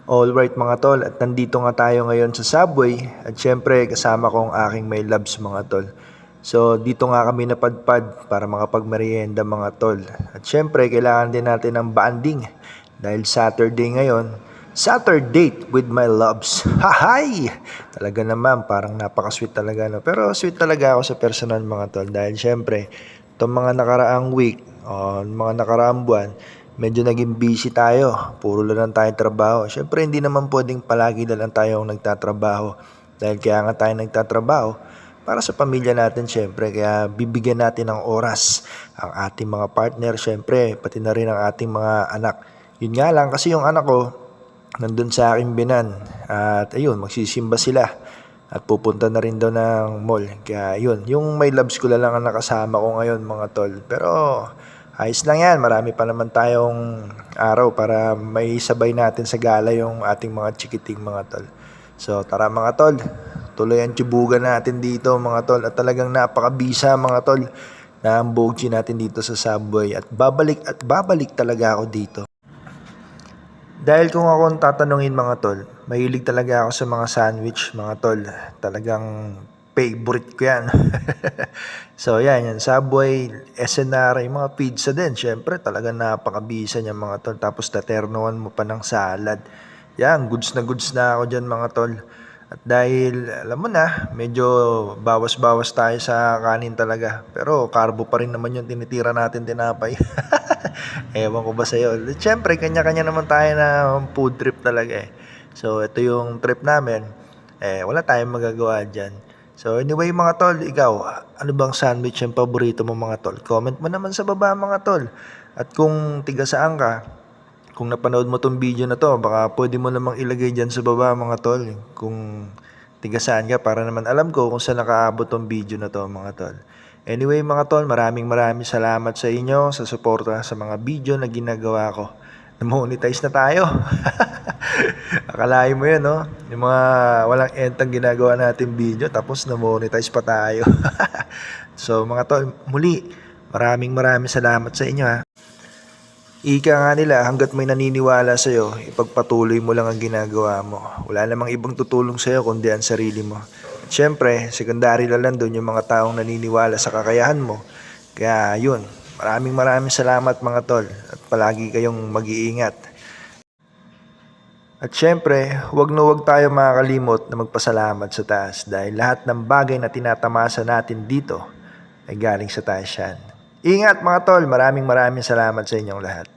Alright mga tol, at nandito nga tayo ngayon sa Subway at syempre kasama ko ang aking may loves mga tol. So dito nga kami napadpad para makapagmerienda mga tol. At syempre kailangan din natin ng banding dahil Saturday ngayon. Saturday with my loves. Hahay! Talaga naman parang napaka-sweet talaga no. Pero sweet talaga ako sa personal mga tol dahil syempre itong mga nakaraang week o mga nakaraang buwan medyo naging busy tayo. Puro lang tayong trabaho. Syempre hindi naman pwedeng palagi na lang tayong nagtatrabaho. Dahil kaya nga tayo nagtatrabaho para sa pamilya natin syempre. Kaya bibigyan natin ng oras ang ating mga partner syempre. Pati na rin ang ating mga anak. Yun nga lang kasi yung anak ko nandun sa aking binan. At ayun, magsisimba sila. At pupunta na rin daw ng mall. Kaya yun, yung may loves ko lang ang nakasama ko ngayon mga tol. Pero ayos lang yan, marami pa naman tayong araw para may sabay natin sa gala yung ating mga chikiting mga tol. So tara mga tol, tuloy ang tsubugan natin dito mga tol. At talagang napakabisa mga tol na ang bogey natin dito sa Subway. At babalik talaga ako dito. Dahil kung ako ang tatanungin mga tol, mahilig talaga ako sa mga sandwich mga tol. Talagang favorite ko yan. So yan, yan Subway, SNR, yung mga pizza din. Syempre talagang napakabisa niya mga tol. Tapos taternuan mo pa ng salad. Yan, goods na ako dyan mga tol. At dahil alam mo na, medyo bawas-bawas tayo sa kanin talaga. Pero carbo pa rin naman yung tinitira natin tinapay. Ewan ko ba sa'yo. Siyempre, kanya-kanya naman tayo na food trip talaga eh. So, ito yung trip namin. Wala tayong magagawa dyan. So, anyway mga tol, ikaw, ano bang sandwich yung paborito mo mga tol? Comment mo naman sa baba mga tol. At kung tiga saan ka, kung napanood mo tong video na to, baka pwede mo namang ilagay dyan sa baba mga tol. Kung tiga saan ka, para naman alam ko kung saan nakaabot tong video na to mga tol. Anyway mga tol, maraming salamat sa inyo sa suporta sa mga video na ginagawa ko. Na-monetize na tayo. Akalain mo yun, no? Yung mga walang entang ginagawa natin video, tapos na-monetize pa tayo. So mga tol, muli, maraming salamat sa inyo ha. Ika nga nila, hanggat may naniniwala sa'yo, ipagpatuloy mo lang ang ginagawa mo. Wala namang ibang tutulong sa'yo kundi ang sarili mo. At syempre, secondary na lang doon yung mga taong naniniwala sa kakayahan mo. Kaya yun, maraming salamat mga tol. At palagi kayong mag-iingat. At syempre, huwag tayo makakalimot na magpasalamat sa taas dahil lahat ng bagay na tinatamasa natin dito ay galing sa taas yan. Ingat mga tol, maraming salamat sa inyong lahat.